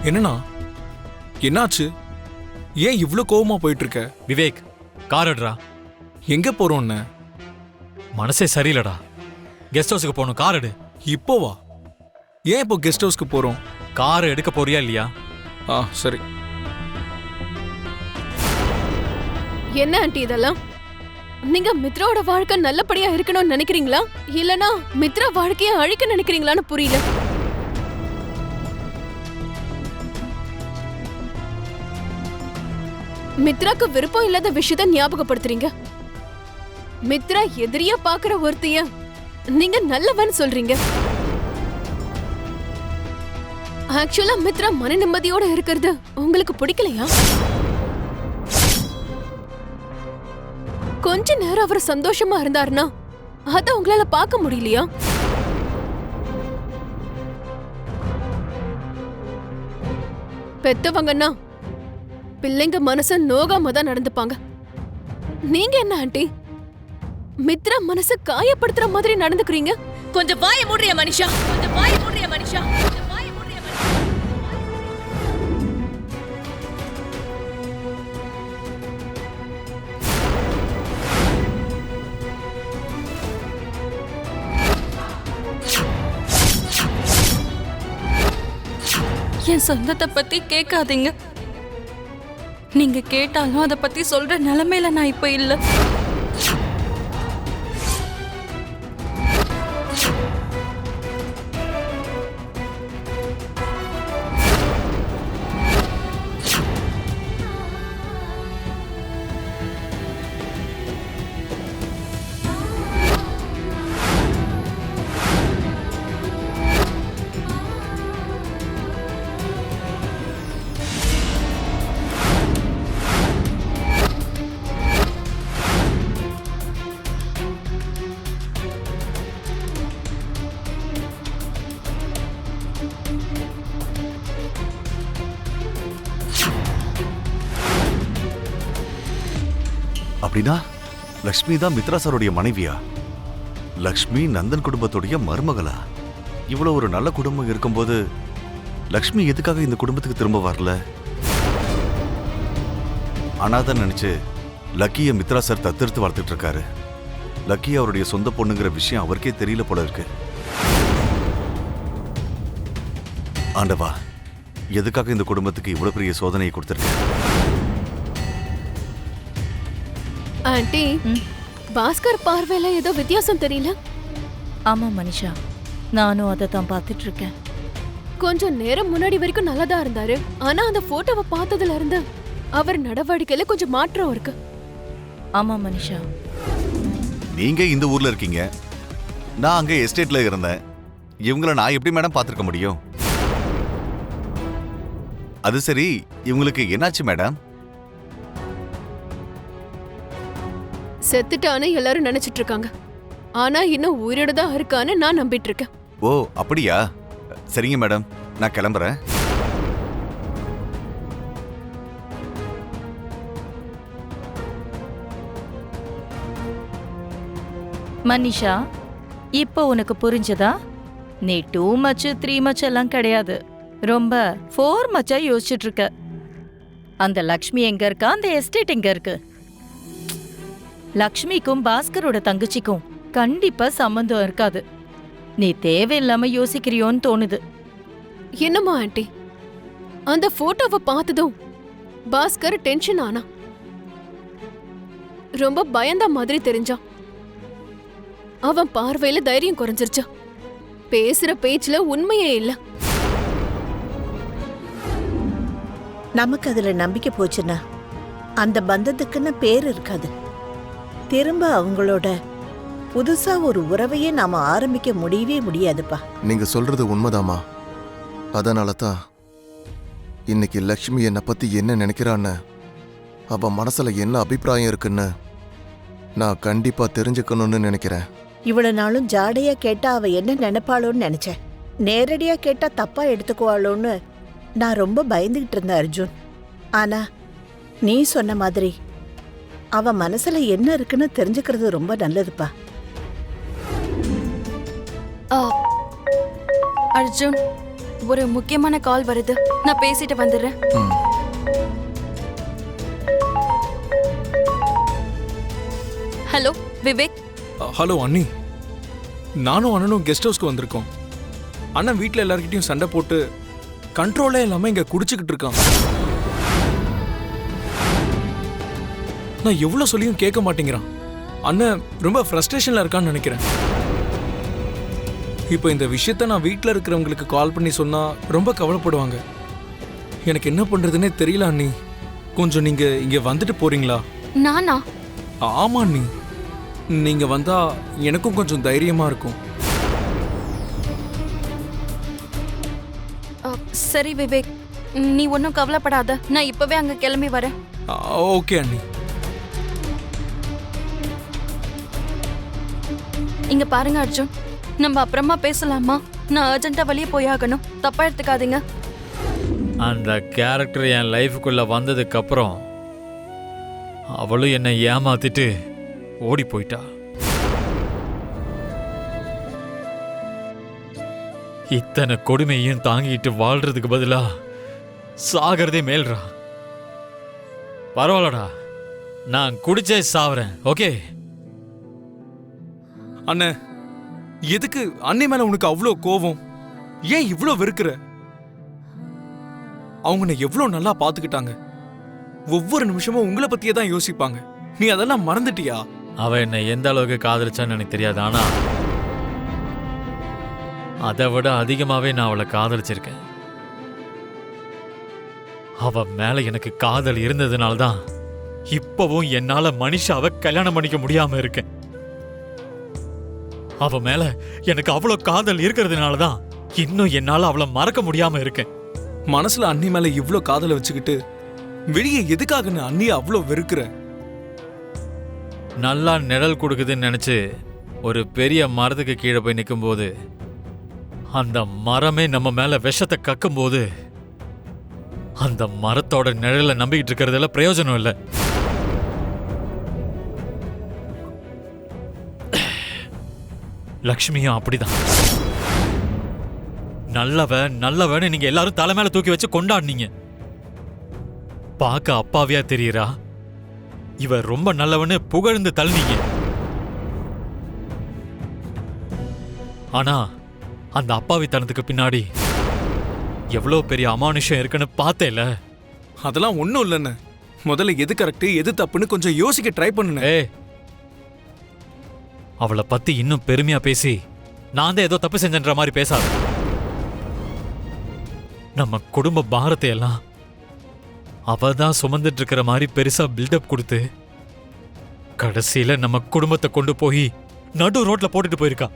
என்னண்ணா என்னாச்சு? ஏன் இவ்ளோ கோவமா போயிட்டு இருக்க? விவேக், கார் எடுறா. எங்க போறோம்னு? மனசே சரியில்லடா. கெஸ்ட் ஹவுஸுக்கு போகணும், கார் எடு. இப்போவா? ஏன் இப்போ கெஸ்ட் ஹவுஸ்க்கு போறோம்? கார் எடுக்க போறியா இல்லையா? சரி. என்ன ஆண்டி இதெல்லாம்? நீங்க மித்ராவோட வாழ்க்கை நல்லபடியா இருக்கணும்னு நினைக்கிறீங்களா, இல்லனா மித்ரா வாழ்க்கைய அழிக்க நினைக்கிறீங்களான்னு புரியல. மித்ராக்கு விருப்பம் இல்லாத விஷயத்த ஞாபகப்படுத்துறீங்க. மித்ரா எதிரியா பாக்குற ஒருத்தைய நீங்க நல்லவன் சொல்றீங்க. ஆக்சுவலா மித்ரா மன நிம்மதியோட இருக்கிறது உங்களுக்கு பிடிக்கலையா? கொஞ்ச நேரம் அவர் சந்தோஷமா இருந்தாருன்னா அத உங்களால பார்க்க முடியலையா? பெத்தவங்கன்னா பிள்ளைங்க மனச நோகாம தான் நடந்துப்பாங்க. நீங்க என்ன ஆண்டி மித்ரா மனச காயப்படுத்துற மாதிரி நடந்துக்கிறீங்க? கொஞ்சம் வாய மூடுறிய மனுஷா, கொஞ்சம் வாய மூடுறிய மனுஷா, கொஞ்சம் வாய மூடுறிய மனுஷா. என் சொந்தத்தை பத்தி கேட்காதீங்க. நீங்க கேட்டாலும் அதை பத்தி சொல்ற நிலைமையில நான் இப்ப இல்ல. அப்படின்னா லக்ஷ்மி தான் மித்ரா சாருடைய மனைவியா? லக்ஷ்மி நந்தன் குடும்பத்துடைய மருமகளா? இவ்வளவு ஒரு நல்ல குடும்பம் இருக்கும்போது லக்ஷ்மி எதுக்காக இந்த குடும்பத்துக்கு திரும்ப வரல? அனாதான் நினைச்சு லக்கிய மித்ரா சார் தத்தெடுத்து வளர்த்துட்டு இருக்காரு. லக்கி அவருடைய சொந்த பொண்ணுங்கிற விஷயம் அவருக்கே தெரியல போல இருக்கு. ஆண்டவா, எதுக்காக இந்த குடும்பத்துக்கு இவ்வளவு பெரிய சோதனையை கொடுத்திருக்க? ஆண்டி, பாஸ்கர் பார்வையில ஏதோ வித்தியாசம் தெரியல. ஆமா மனிஷா, நானும் அதை தான் பார்த்துட்டு இருக்கேன். கொஞ்சம் நேரம் முன்னாடி வரைக்கும் நல்லாதான் இருந்தாரு. ஆனா அந்த போட்டோவை பார்த்ததுல இருந்து அவர் நடவடிக்கையில கொஞ்சம் மாற்றம் இருக்கு. ஆமா மனிஷா. நீங்க இந்த ஊர்ல இருக்கீங்க, நான் அங்க எஸ்டேட்ல இருந்தேன். இவங்கள நான் எப்படி மேடம் பார்த்திருக்க முடியும்? அது சரி, இவங்களுக்கு என்னாச்சு மேடம்? செத்துட்டான்னு எல்லாரும் நினைச்சிட்டு இருக்காங்க. ஆனா இன்னும் உயிரோட தான் இருக்கான்னு நான் நம்பிட்டு இருக்கேன். ஓ அப்படியா? சரிங்க மேடம், நான் கிளம்புறேன். மனிஷா, இப்போ உனக்கு புரிஞ்சதா? நீ 2 மச் 3 மச் எல்லாம் கிடையாது, ரொம்ப 4 மச்சா யோசிச்சுட்டு இருக்க. அந்த லக்ஷ்மி எங்க இருக்கா? அந்த எஸ்டேட் எங்க இருக்கு? லக்ஷ்மிக்கும் பாஸ்கரோட தங்கச்சிக்கும் கண்டிப்பா சம்பந்தம் இருக்காது. நீ தேவையில்லாம யோசிக்கிறியோன்னு தோணுது. என்னம்மா ஆண்டி, அந்த போட்டோவை பார்த்ததும் பாஸ்கர் டென்ஷன் ஆனா, ரொம்ப பயந்த மாதிரி தெரிஞ்சான். அவன் பார்வையில தைரியம் குறைஞ்சிருச்சா. பேசுற பேச்சுல உண்மையே இல்ல. நமக்கு அதுல நம்பிக்கை போச்சுன்னா அந்த பந்தத்துக்குன்னு பேர் இருக்காது. திரும்ப அவங்களோட புதுசா ஒரு உறவையே நாம ஆரம்பிக்க முடியவே முடியாதுப்பா. நீங்க சொல்றது உண்மைதாமா. அதனால தான் இன்னைக்கு லக்ஷ்மி என்னை பத்தி என்ன நினைக்கிறான்னு, அவ மனசுல என்ன அபிப்பிராயம் இருக்குன்னு நான் கண்டிப்பா தெரிஞ்சுக்கணும்னு நினைக்கிறேன். இவ்வளவு நாளும் ஜாடையா கேட்டா அவ என்ன நினைப்பாளோன்னு நினைச்சேன். நேரடியா கேட்டா தப்பா எடுத்துக்குவாளோன்னு நான் ரொம்ப பயந்துகிட்டு இருந்தேன் அர்ஜுன். ஆனா நீ சொன்ன மாதிரி அவ மனசுல என்ன இருக்குன்னு தெரிஞ்சுக்கிறது ரொம்ப நல்லதுப்பா. அர்ஜுன், ஒரு முக்கியமான கால் வருது, நான் பேசிட்டு வந்துடுறேன். ம். ஹலோ விவேக். ஹலோ அண்ணி, நானும் அண்ணனும் கெஸ்ட் ஹவுஸ்க்கு வந்திருக்கோம். அண்ணன் வீட்டில் எல்லார்கிட்டயும் சண்டை போட்டு கண்ட்ரோலே இல்லாம இங்க குடிச்சுக்கிட்டு இருக்கான். நான் எவ்வளவு சொல்லியும் கேட்க மாட்டேங்கிறான். அண்ணன் ரொம்ப ஃப்ரஸ்ட்ரேஷன்ல இருக்கான்னு நினைக்கிறேன். இப்போ இந்த விஷயத்த நான் வீட்டில் இருக்கிறவங்களுக்கு கால் பண்ணி சொன்னா ரொம்ப கவலைப்படுவாங்க. எனக்கு என்ன பண்றதுன்னே தெரியல அண்ணி. கொஞ்சம் நீங்க இங்க வந்துட்டு போறீங்களா? நானா? ஆமா அண்ணி, நீங்க வந்தா எனக்கும் கொஞ்சம் தைரியமா இருக்கும். சரி விவேக், நீ ஒன்றும் கவலைப்படாத, நான் இப்பவே அங்க கிளம்பி வரேன். ஓகே அண்ணி. இங்க பாருங்க அர்ஜுன், நம்ம அப்புறமா பேசலாமா? நான் அர்ஜென்ட்டா வெளியே போயாகணும், தப்பா எடுத்துக்காதீங்க. அந்த கேரக்டர் என் லைஃபுக்குள்ள வந்ததுக்கு அப்புறம் அவளும் என்னை ஏமாத்திட்டு ஓடி போயிட்டா. இத்தனை கொடுமையும் தாங்கிட்டு வாழ்றதுக்கு பதிலா சாகிறதே மேல்றா. பரவாயில்லடா, நான் குடிச்சே சாவறேன். ஓகே அண்ணே, எதுக்கு அண்ணி மேல உனக்கு அவ்வளோ கோவம்? ஏன் இவ்வளோ வெறுக்கிற? அவங்க என்னை எவ்வளோ நல்லா பாத்துக்கிட்டாங்க. ஒவ்வொரு நிமிஷமும் உங்களை பத்தியே தான் யோசிப்பாங்க. நீ அதெல்லாம் மறந்துட்டியா? அவ என்னை எந்த அளவுக்கு காதலிச்சான்னு எனக்கு தெரியாது, ஆனா அதை விட அதிகமாவே நான் அவளை காதலிச்சிருக்கேன். அவ மேல எனக்கு காதல் இருந்ததுனால்தான் இப்பவும் என்னால மனிஷாவை கல்யாணம் பண்ணிக்க முடியாம இருக்கேன். அவ மேல எனக்கு அவ்வளவு காதல் இருக்கிறதுனாலதான் இன்னும் என்னால அவளை மறக்க முடியாம இருக்கேன். மனசுல அண்ணி மேல இவ்வளோ காதலை வச்சுக்கிட்டு வெளியே எதுக்காக அண்ணிய அவ்வளோ வெறுக்கிற? நல்லா நிழல் கொடுக்குதுன்னு நினைச்சு ஒரு பெரிய மரத்துக்கு கீழே போய் நிற்கும்போது அந்த மரமே நம்ம மேல விஷத்தை கக்கும்போது அந்த மரத்தோட நிழலை நம்பிக்கிட்டு இருக்கிறதுல பிரயோஜனம் இல்லை. லக்ஷ்மியும் அப்படிதான். நல்லவன்னு நீங்க எல்லாரும் தலை மேல தூக்கி வச்சு கொண்டாடுனீங்க. பார்க்க அப்பாவியா தெரியறா, இவ ரொம்ப நல்லவன்னு புகழ்ந்து தள்ளினீங்க. ஆனா அந்த அப்பாவித்தனத்துக்கு பின்னாடி எவ்வளவு பெரிய அமானுஷம் இருக்குன்னு பார்த்தேல. அதெல்லாம் ஒன்றும் இல்லைன்னு. முதல்ல எது கரெக்ட் எது தப்புன்னு கொஞ்சம் யோசிக்க ட்ரை பண்ணுங்க. அவளை பத்தி இன்னும் பெருமையா பேசி நான் தான் ஏதோ தப்பு செஞ்சன்ற மாதிரி பேசாத. நம்ம குடும்ப பாரத்தை எல்லாம் அவ தான் சுமந்துட்டு இருக்கிற மாதிரி பெருசா பில்டப் கொடுத்து கடைசியில நம்ம குடும்பத்தை கொண்டு போய் நடு ரோட்ல போட்டுட்டு போயிருக்கா.